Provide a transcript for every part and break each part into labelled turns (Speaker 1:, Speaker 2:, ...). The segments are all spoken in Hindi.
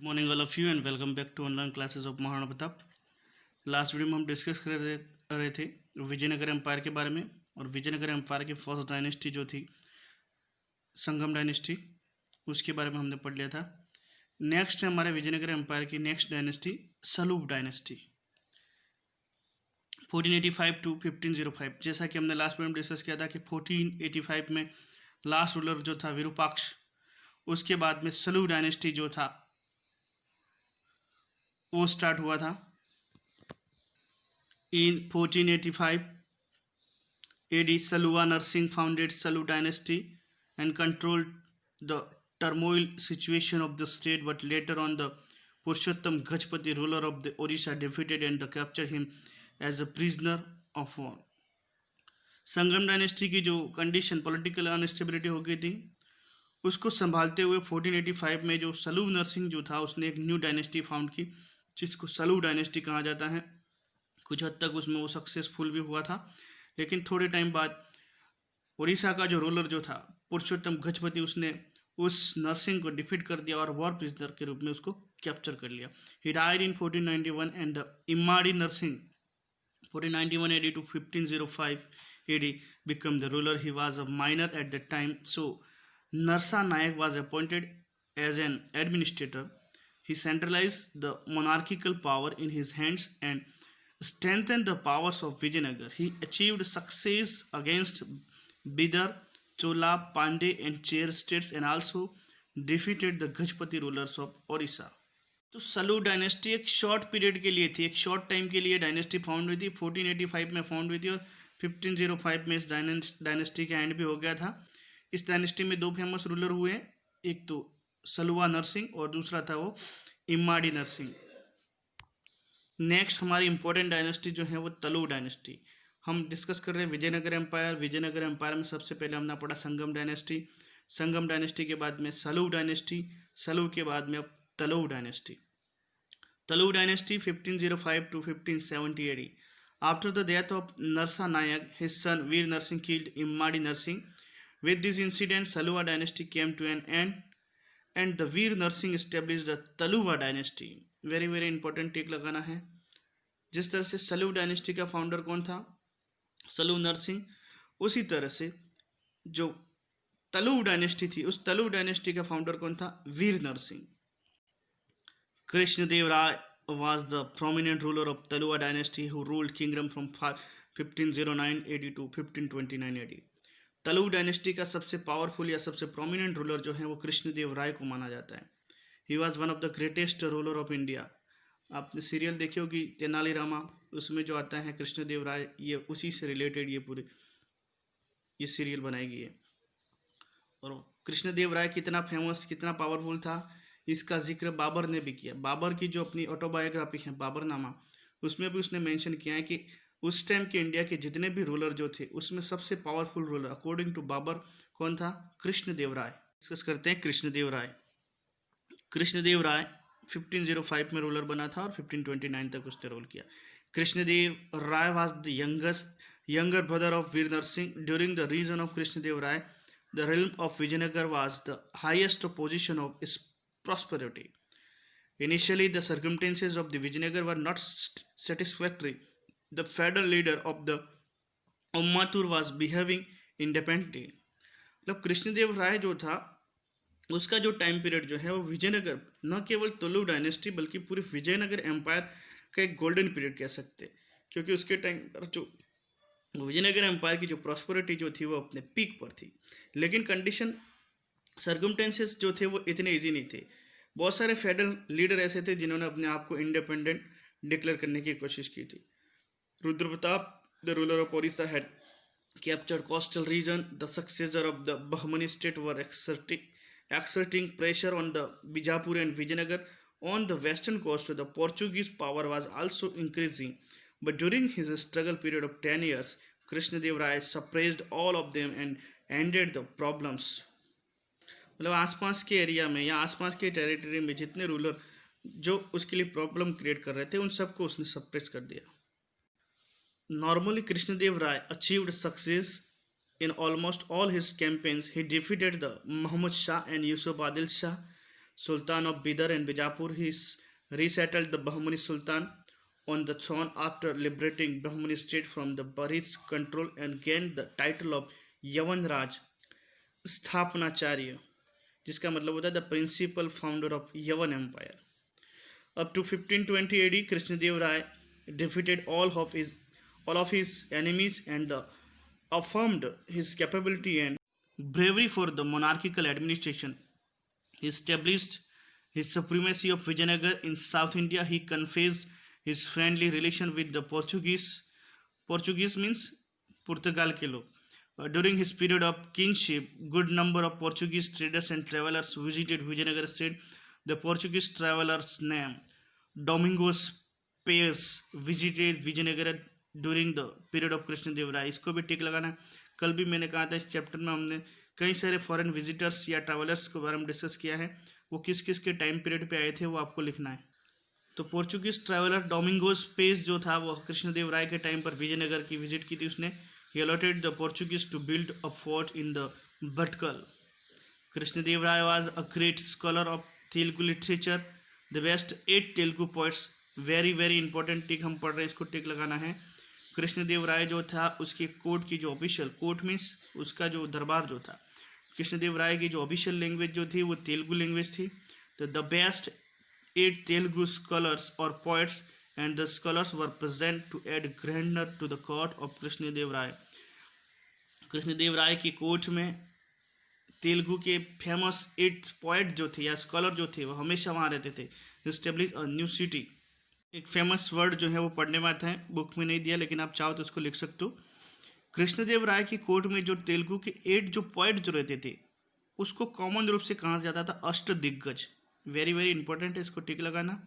Speaker 1: Morning all of you and welcome back to online classes of Maharana Pratap. Last video में हम डिस्कस कर रहे थे विजयनगर एम्पायर के बारे में, और विजयनगर एम्पायर की फर्स्ट डायनेस्टी जो थी संगम डायनेस्टी, उसके बारे में हमने पढ़ लिया था। नेक्स्ट है हमारे विजयनगर एम्पायर की नेक्स्ट डायनेस्टी सलूब डायनेस्टी 1485 टू 1505। जैसा कि हमने लास्ट वीडियो में डिस्कस किया था कि 1485 में लास्ट रूलर जो था विरूपाक्ष, उसके बाद में सलूब डायनेस्टी जो था वो स्टार्ट हुआ था। इन 1485 AD, Saluva Nursing founded Salu dynasty and controlled the turmoil situation of the state, but later on the Purushottam Gajpati, ruler of the Odisha, defeated and captured him as a prisoner of war. Sangam dynasty की जो कंडीशन पॉलिटिकल अनस्टेबिलिटी हो गई थी, उसको संभालते हुए 1485 में जो सलूव नरसिंह जो था उसने एक न्यू डायनेस्टी फाउंड की, जिसको सलूव डायनेस्टी कहा जाता है। कुछ हद तक उसमें वो सक्सेसफुल भी हुआ था, लेकिन थोड़े टाइम बाद उड़ीसा का जो रूलर जो था पुरुषोत्तम गजपति, उसने उस नरसिंह को डिफीट कर दिया और वॉर प्रिजनर के रूप में उसको कैप्चर कर लिया। He died in 1491 and the Immadi Narasimha 1491 AD to 1505 AD became the ruler. He was a minor at that time, so Narsa Nayak was appointed as an administrator. He centralized the monarchical power in his hands and strengthened the powers of Vijayanagar. He achieved success against Bidar, Chola, Pandey and Chair states, and also defeated the Gajpati rulers of Orissa. तो सलू डायनेस्टी एक शॉर्ट पीरियड के लिए थी, एक शॉर्ट टाइम के लिए डायनेस्टी फाउंड हुई थी। 1485 में फाउंड हुई थी और 1505 में इस डायनेस्टी का एंड भी हो गया था। इस डायनेस्टी में दो फेमस रूलर हुए, एक तो सलुवा नरसिंह और दूसरा था वो इम्माड़ी नरसिंह। नेक्स्ट हमारी इंपॉर्टेंट डायनेस्टी जो है वो तलू डायनेस्टी। हम डिस्कस कर रहे हैं विजयनगर एम्पायर। विजयनगर एम्पायर में सबसे पहले हमने पढ़ा संगम डायनेस्टी, संगम डायनेस्टी के बाद में सलू डायनेस्टी, सलू के बाद में अब Tuluva dynasty. Tuluva dynasty 1505 to 1570 AD. After the death of Narsa Nayak, his son Veer Narsingh killed Immadi Narsingh. With this incident, Saluva dynasty came to an end, and the Veer Narsingh established the Taluva dynasty. Very very important tick लगाना है। जिस तरह से सलू डायनेस्टी का फाउंडर कौन था, सलू नरसिंह, उसी तरह से जो तलू डायनेस्टी थी, उस तलू डायनेस्टी का फाउंडर कौन था, वीर नरसिंह। कृष्णदेव राय was the prominent ruler of Taluva dynasty who ruled kingdom from 1509 AD to 1529 AD. तलू dynasty का सबसे पावरफुल या सबसे प्रोमिनेंट रूलर जो है वो कृष्णदेव राय को माना जाता है। He was one of the greatest ruler of India. आपने सीरियल देखी होगी तेनालीरामा, उसमें जो आता है कृष्णदेव राय, ये उसी से रिलेटेड ये सीरियल बनाई गई है। और कृष्णदेव राय कितना फेमस, कितना पावरफुल था, इसका जिक्र बाबर ने भी किया। बाबर की जो अपनी ऑटोबायोग्राफी है बाबरनामा, उसमें भी उसने मेंशन किया है कि उस टाइम के इंडिया के जितने भी रूलर जो थे उसमें सबसे powerful ruler according to Babur कौन था, कृष्णदेव राय। डिस्कस करते हैं कृष्णदेव राय। कृष्णदेव राय 1505 में रूलर बना था और 1529 तक उसने रूल किया। Krishnadev Rai was the younger brother of Veer Narsingh. During the reign of Krishnadev Rai, the realm of Vijayanagar was the highest position of its prosperity. Initially, the circumstances of the Vijayanagar were not satisfactory. The feudal leader of the Ummatur was behaving independently. मतलब कृष्णदेव राय जो था उसका जो टाइम पीरियड जो है वो विजयनगर, न केवल तुलु डायनेस्टी बल्कि पूरे विजयनगर एम्पायर का एक गोल्डन पीरियड कह सकते, क्योंकि उसके टाइम पर जो विजयनगर एम्पायर की जो प्रॉस्पेरिटी जो थी वो अपने पीक पर थी। लेकिन कंडीशन सर्कमटेंसेस जो थे वो इतने इजी नहीं थे। बहुत सारे फेडरल लीडर ऐसे थे जिन्होंने अपने आप को इंडिपेंडेंट डिक्लेयर करने की कोशिश की थी। Rudra Pratap, the ruler of Odisha, had captured coastal region. The successor of the Bahmani state were exerting pressure on the Bijapur and Vijayanagar on the western coast. The Portuguese power was also increasing, but during his struggle period of 10 years, Krishnadev Rai suppressed all of them and ended the problems. मतलब आसपास के एरिया में या आसपास के टेरिटरी में जितने रूलर जो उसके लिए प्रॉब्लम क्रिएट कर रहे थे उन सबको उसने सप्रेस कर दिया। Normally Krishnadeva Raya achieved success in almost all his campaigns. He defeated the Muhammad Shah and Yusuf Adil Shah. Sultan of Bidar and Bijapur. He resettled the Bahmani Sultan on the throne after liberating Bahmani state from the Bari's control and gained the title of Yavan Raj Sthapanacharya, जिसका मतलब होता है द प्रिंसिपल फाउंडर ऑफ यवन empire. Up to 1520 AD, Krishnadev Rai defeated all of his enemies and affirmed his capability and bravery for the monarchical administration. He established his supremacy of Vijayanagar in South India. He confessed his friendly relation with the Portuguese. Portuguese means Portugal के लोग. During his period of kingship, good number of Portuguese traders and travelers visited Vijayanagar state. The Portuguese traveler's name, Domingos Pais, visited Vijayanagar during the period of Krishnadev Rai. इसको भी टिक लगाना है. कल भी मैंने कहा था इस चैप्टर में हमने कई सारे फॉरेन विजिटर्स या ट्रैवलर्स के बारे में डिस्कस किया है. वो किस किस के टाइम पीरियड पे आए थे वो आपको लिखना है. तो पोर्चुगीज ट्रैवलर डोमिंगोस पेस जो था वो कृष्णदेव राय के टाइम पर विजयनगर की विजिट की थी उसने. He allotted the Portuguese to build a fort in the Bhatkal. Krishnadev Rai was a great scholar of Telugu literature. The best 8 Telugu poets. very important टिक हम पढ़ रहे हैं, इसको टिक लगाना है. कृष्णदेव राय जो था उसके कोर्ट की जो ऑफिशियल, कोर्ट मीन्स उसका जो दरबार जो था, कृष्णदेव राय की जो ऑफिशियल लैंग्वेज जो थी वो तेलुगु लैंग्वेज थी. तो the best 8 Telugu scholars or poets and the scholars were present to add grandeur to the court of Krishnadev Rai. Krishnadev Rai की कोर्ट में तेलुगु के फेमस 8 पोएट जो थे या स्कॉलर जो थे वो हमेशा वहाँ रहते थे. Establish a new city. एक फेमस वर्ड जो है वो पढ़ने में आता है, बुक में नहीं दिया लेकिन आप चाहो तो उसको लिख सकते हो. कृष्णदेव राय की कोर्ट में जो तेलुगु के 8 जो पोएट जो रहते थे उसको कॉमन रूप से कहा जाता था अष्टदिग्गज. वेरी इंपॉर्टेंट है, इसको टिक लगाना.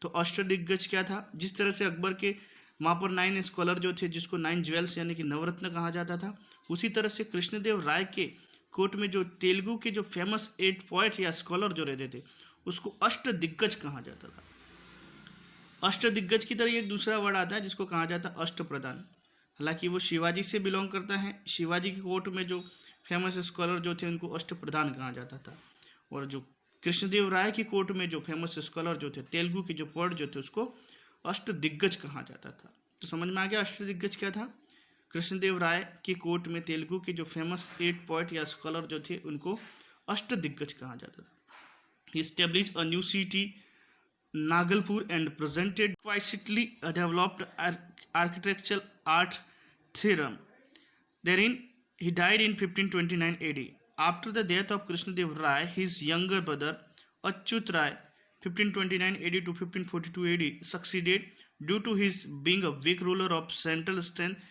Speaker 1: तो अष्टदिग्गज क्या था? जिस तरह से अकबर के वहाँ पर 9 स्कॉलर जो थे जिसको 9 ज्वेल्स यानी कि नवरत्न कहा जाता था, उसी तरह से कृष्णदेव राय के कोर्ट में जो तेलुगु के जो फेमस 8 पोएट या स्कॉलर जो रहते थे उसको अष्टदिग्गज कहा जाता था. अष्टदिग्गज की तरह एक दूसरा वर्ड आता है जिसको कहा जाता है अष्टप्रधान. हालांकि वो शिवाजी से बिलोंग करता है. शिवाजी की कोर्ट में जो फेमस स्कॉलर जो थे उनको अष्टप्रधान कहा जाता था. और जो कृष्णदेव राय की कोर्ट में जो फेमस स्कॉलर जो थे तेलुगु के जो पोएट जो थे उसको अष्टदिग्गज कहा जाता था. तो समझ में आ गया अष्टदिग्गज क्या था. कृष्णदेव राय की कोर्ट में तेलुगु के जो फेमस 8 पोएट या स्कॉलर जो थे उनको अष्टदिग्गज कहा जाता था. He established a new city, Nagalpur, and presented quietly a developed architectural art theorem. Therein, he died in 1529 AD. After the death of Krishnadev Rai, his younger brother Achyut Rai, 1529 AD to 1542 AD, succeeded. Due to his being a weak ruler of central strength,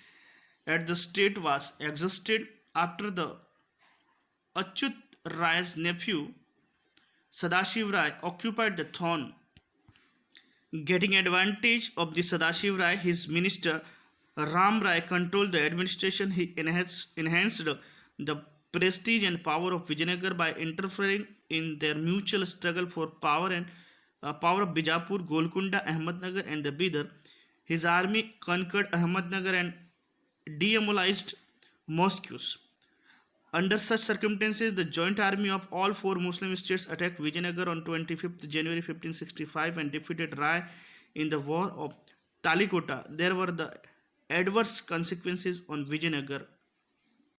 Speaker 1: at the state was exhausted. After the Achyut Rai's nephew Sadashiv Rai occupied the throne. Getting advantage of the Sadashiv Rai, his minister Ram Rai controlled the administration. He enhanced the prestige and power of Vijayanagar by interfering in their mutual struggle for power and power of Bijapur, Golconda, Ahmednagar and the Bidar. His army conquered Ahmednagar and demolished mosques. Under such circumstances, the joint army of all 4 Muslim states attacked Vijayanagar on 25th January 1565 and defeated Rai in the War of Talikota. There were the adverse consequences on Vijayanagar.